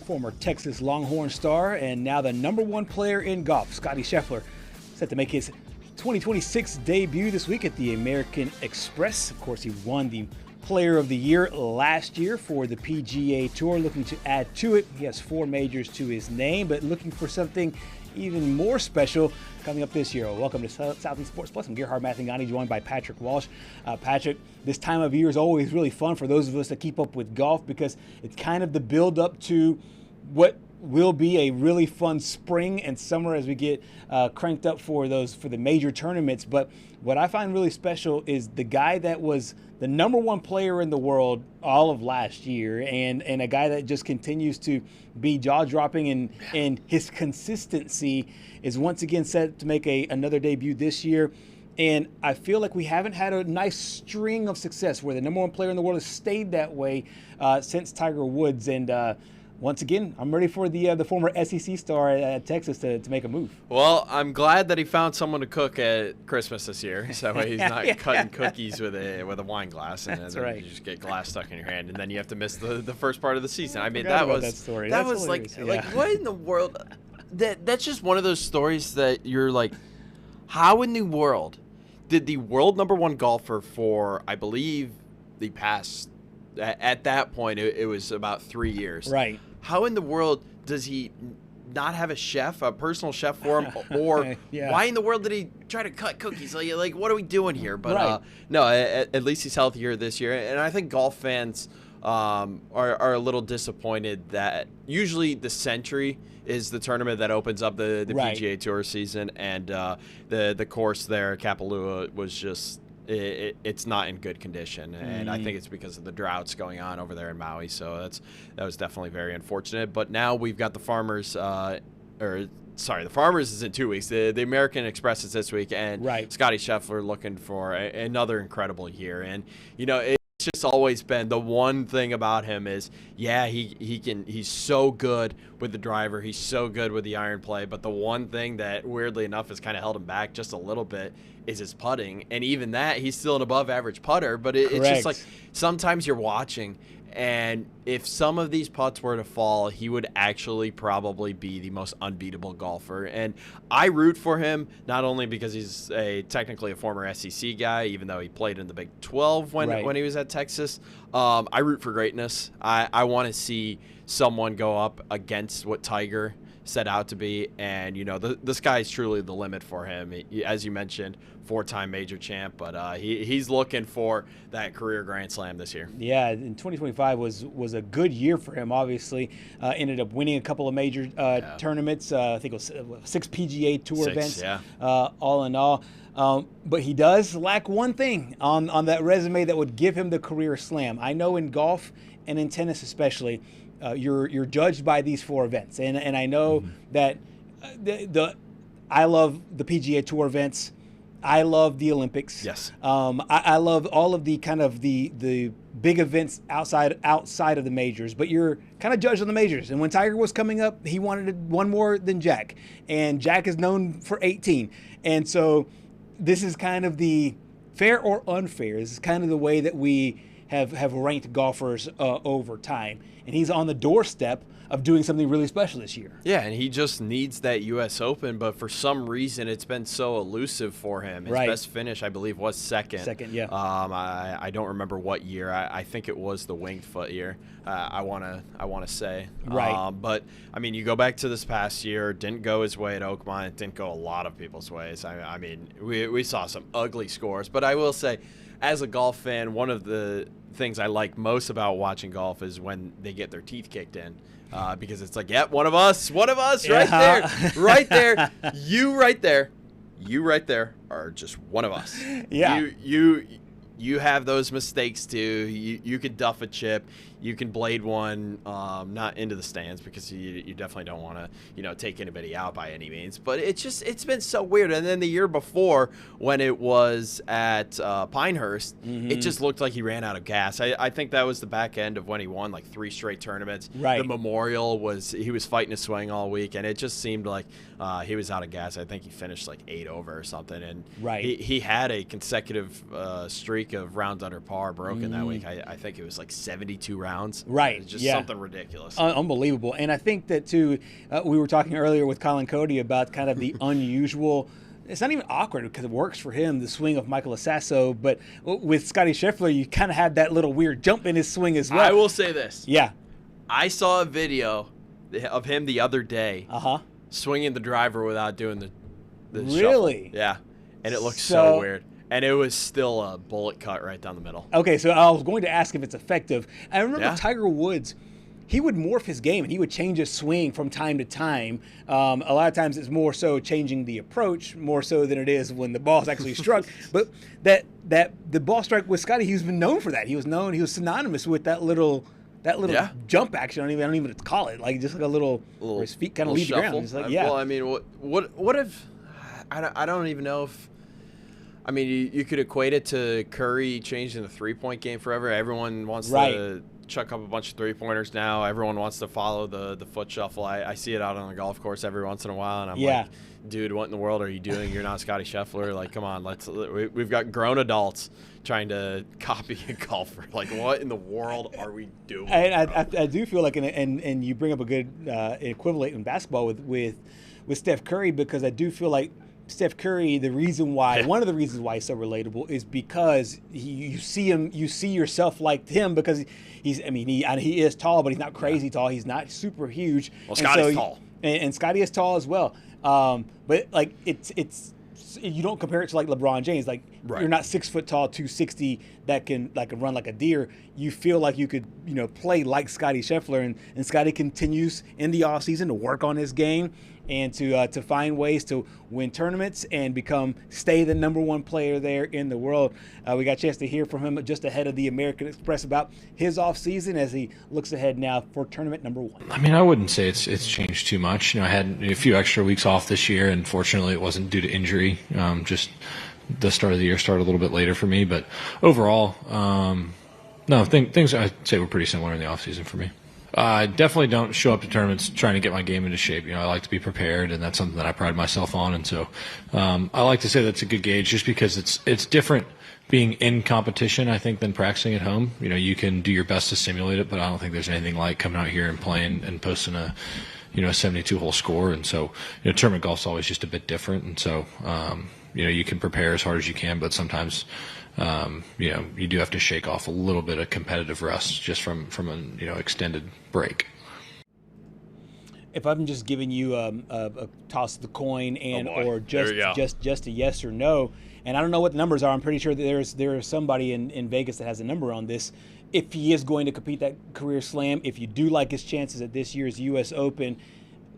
former Texas Longhorn star and now the #1 player in golf, Scottie Scheffler, set to make his 2026 debut this week at the American Express. Of course, he won the Player of the Year last year for the PGA Tour, looking to add to it. He has 4 majors to his name, but looking for something even more special coming up this year. Welcome to Southeast Sports Plus. I'm Gerhard Mathangani, joined by Patrick Walsh. Patrick, this time of year is always really fun for those of us that keep up with golf because it's kind of the build up to what will be a really fun spring and summer as we get cranked up for the major tournaments. But what I find really special is the guy that was the #1 player in the world all of last year, and a guy that just continues to be jaw-dropping, and his consistency is once again set to make another debut this year. And I feel like we haven't had a nice string of success where the #1 player in the world has stayed that way since Tiger Woods. And once again, I'm ready for the former SEC star at Texas to make a move. Well, I'm glad that he found someone to cook at Christmas this year, so he's not cutting cookies with a wine glass, and then right. You just get glass stuck in your hand, and then you have to miss the first part of the season. I mean, that story. That was like what in the world? That's just one of those stories that you're like, how in the world did the world #1 golfer for, I believe, the past, at that point, it was about 3 years. Right. How in the world does he not have a personal chef for him? Or why in the world did he try to cut cookies? Like what are we doing here? But right. No, at least he's healthier this year. And I think golf fans are a little disappointed that usually the Century is the tournament that opens up the right. PGA Tour season. And the course there, Kapalua, was just... It's not in good condition, and I think it's because of the droughts going on over there in Maui. So that was definitely very unfortunate. But now we've got the Farmers, the Farmers is in 2 weeks. The American Express is this week, and right. Scottie Scheffler looking for another incredible year. And it's just always been the one thing about him is, he's so good with the driver, he's so good with the iron play, but the one thing that weirdly enough has kind of held him back just a little bit is his putting. And even that, he's still an above average putter, but it's just like sometimes you're watching, and if some of these putts were to fall, he would actually probably be the most unbeatable golfer. And I root for him, not only because he's technically a former SEC guy, even though he played in the Big 12 when he was at Texas. I root for greatness. I want to see someone go up against what Tiger set out to be, and the sky's truly the limit for him. As you mentioned, 4-time major champ, but he's looking for that career Grand Slam this year. Yeah, and 2025 was a good year for him. Obviously, ended up winning a couple of major tournaments. I think it was 6 PGA Tour events. Yeah. All in all. But he does lack one thing on that resume that would give him the career slam. I know in golf and in tennis especially, you're judged by these 4 events, and I know that I love the PGA Tour events. I love the Olympics. Yes. I love all of the kind of the big events outside of the majors, but you're kind of judged on the majors. And when Tiger was coming up, he wanted one more than Jack, and Jack is known for 18. And so this is kind of the fair or unfair. This is kind of the way that we have ranked golfers over time. And he's on the doorstep of doing something really special this year. Yeah, and he just needs that U.S. Open, but for some reason it's been so elusive for him. His best finish, I believe, was second. Second, yeah. I don't remember what year. I think it was the winged foot year. I wanna say. Right. But I mean, you go back to this past year, didn't go his way at Oakmont. It didn't go a lot of people's ways. I mean, we saw some ugly scores, but I will say, as a golf fan, one of the things I like most about watching golf is when they get their teeth kicked in. Because it's like, one of us, right there, you right there are just one of us. Yeah. You have those mistakes too. You could duff a chip, you can blade one, not into the stands because you definitely don't want to take anybody out by any means. But it's been so weird. And then the year before when it was at Pinehurst, it just looked like he ran out of gas. I think that was the back end of when he won like 3 straight tournaments. Right. The Memorial he was fighting a swing all week, and it just seemed like he was out of gas. I think he finished like 8 over or something, and he had a consecutive streak of rounds under par broken that week. I think it was like 72 rounds rounds. Right. It's just something ridiculous. Unbelievable. And I think that, too, we were talking earlier with Colin Cody about kind of the unusual – it's not even awkward because it works for him, the swing of Michael Asasso. But with Scottie Scheffler, you kind of have that little weird jump in his swing as well. I will say this. Yeah. I saw a video of him the other day swinging the driver without doing the really? Shuffle. Yeah. And it looked so weird. And it was still a bullet cut right down the middle. Okay, so I was going to ask if it's effective. I remember Tiger Woods, he would morph his game and he would change his swing from time to time. A lot of times it's more so changing the approach more so than it is when the ball's actually struck. But that the ball strike with Scottie, he's been known for that. He was synonymous with that little jump action. I don't even call it, like just like a little where his feet kind of leave the ground. It's like, Well, I mean, what if I don't even know if. I mean, you could equate it to Curry changing the three-point game forever. Everyone wants to chuck up a bunch of three-pointers now. Everyone wants to follow the foot shuffle. I see it out on the golf course every once in a while, and I'm like, dude, what in the world are you doing? You're not Scottie Scheffler. Like, come on, we've got grown adults trying to copy a golfer. Like, what in the world are we doing? I do feel like, and you bring up a good equivalent in basketball with Steph Curry, because I do feel like Steph Curry, one of the reasons why he's so relatable is because you see yourself like him, because he is tall, but he's not crazy tall. He's not super huge. Well, Scottie's tall. And Scottie is tall as well. But like it's you don't compare it to like LeBron James. Like you're not 6 foot tall, 260 that can run like a deer. You feel like you could play like Scottie Scheffler, and Scottie continues in the offseason to work on his game and to find ways to win tournaments and stay the number one player there in the world. We got a chance to hear from him just ahead of the American Express about his offseason as he looks ahead now for tournament number one. I mean, I wouldn't say it's changed too much. I had a few extra weeks off this year, and fortunately it wasn't due to injury. Just the start of the year started a little bit later for me. But overall, things I'd say were pretty similar in the offseason for me. I definitely don't show up to tournaments trying to get my game into shape. I like to be prepared, and that's something that I pride myself on. And so I like to say that's a good gauge just because it's different being in competition, I think, than practicing at home. You can do your best to simulate it, but I don't think there's anything like coming out here and playing and posting a 72-hole score. And so tournament golf's always just a bit different. And so you can prepare as hard as you can, but sometimes you do have to shake off a little bit of competitive rust just from an extended break. If I'm just giving you a toss of the coin or just a yes or no, and I don't know what the numbers are. I'm pretty sure that there is somebody in Vegas that has a number on this. If he is going to compete that career slam, if you do like his chances at this year's U.S. Open,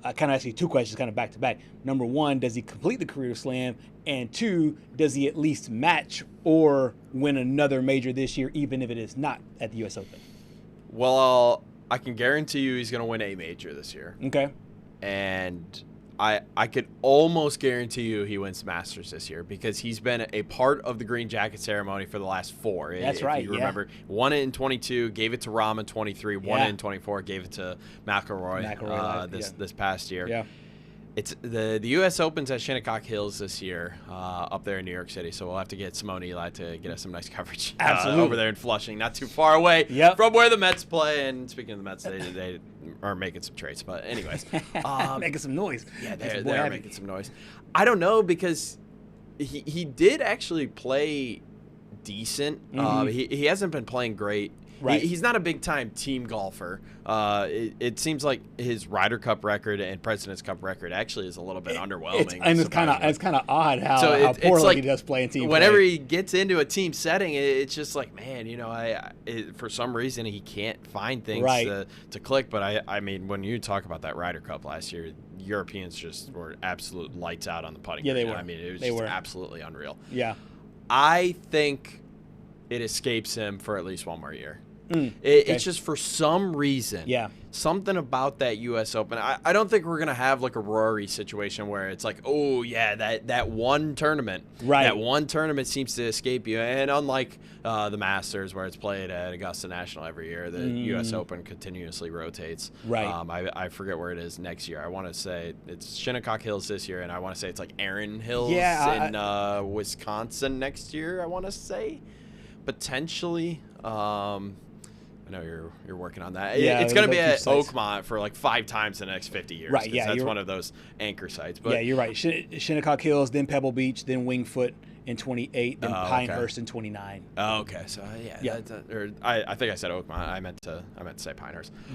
I kind of ask you two questions kind of back to back. Number one, does he complete the career slam? And two, does he at least match or win another major this year, even if it is not at the U.S. Open? Well, I can guarantee you he's going to win a major this year. Okay. And I could almost guarantee you he wins the Masters this year because he's been a part of the green jacket ceremony for the last four. That's right. You remember, won it in 22, gave it to Rahm in 23, won it in 24, gave it to McIlroy this past year. Yeah. It's the U.S. Open's at Shinnecock Hills this year, up there in New York City. So we'll have to get Simone Eli to get us some nice coverage over there in Flushing, not too far away from where the Mets play. And speaking of the Mets, they are making some trades. But anyways, making some noise. Yeah, they are making some noise. I don't know because he did actually play decent. Mm-hmm. He hasn't been playing great. Right. He's not a big-time team golfer. It seems like his Ryder Cup record and President's Cup record actually is a a bit underwhelming. It's kind of odd how poorly he does play in team. Whenever he gets into a team setting, it's just like, man, for some reason he can't find things to click. But I mean, when you talk about that Ryder Cup last year, Europeans just were absolute lights out on the putting. Yeah, they green. were. I mean, it was absolutely unreal. Yeah. I think it escapes him for at least one more year. It's just for some reason, something about that U.S. Open. I don't think we're going to have like a Rory situation where it's like, oh, yeah, that one tournament. Right. That one tournament seems to escape you. And unlike the Masters where it's played at Augusta National every year, the U.S. Open continuously rotates. Right. I forget where it is next year. I want to say it's Shinnecock Hills this year, and I want to say it's like Erin Hills in Wisconsin next year, I want to say. Potentially. I know you're working on that. Yeah, It's going to be those at two sites. Oakmont for like 5 times in the next 50 years. Right, yeah, That's you're- one of those anchor sites. But Yeah, you're right. Shinnecock Hills, then Pebble Beach, then Wingfoot in 28, then okay. Pinehurst in 29. Oh, okay. So Yeah. I think I said Oakmont. I meant to say Pinehurst.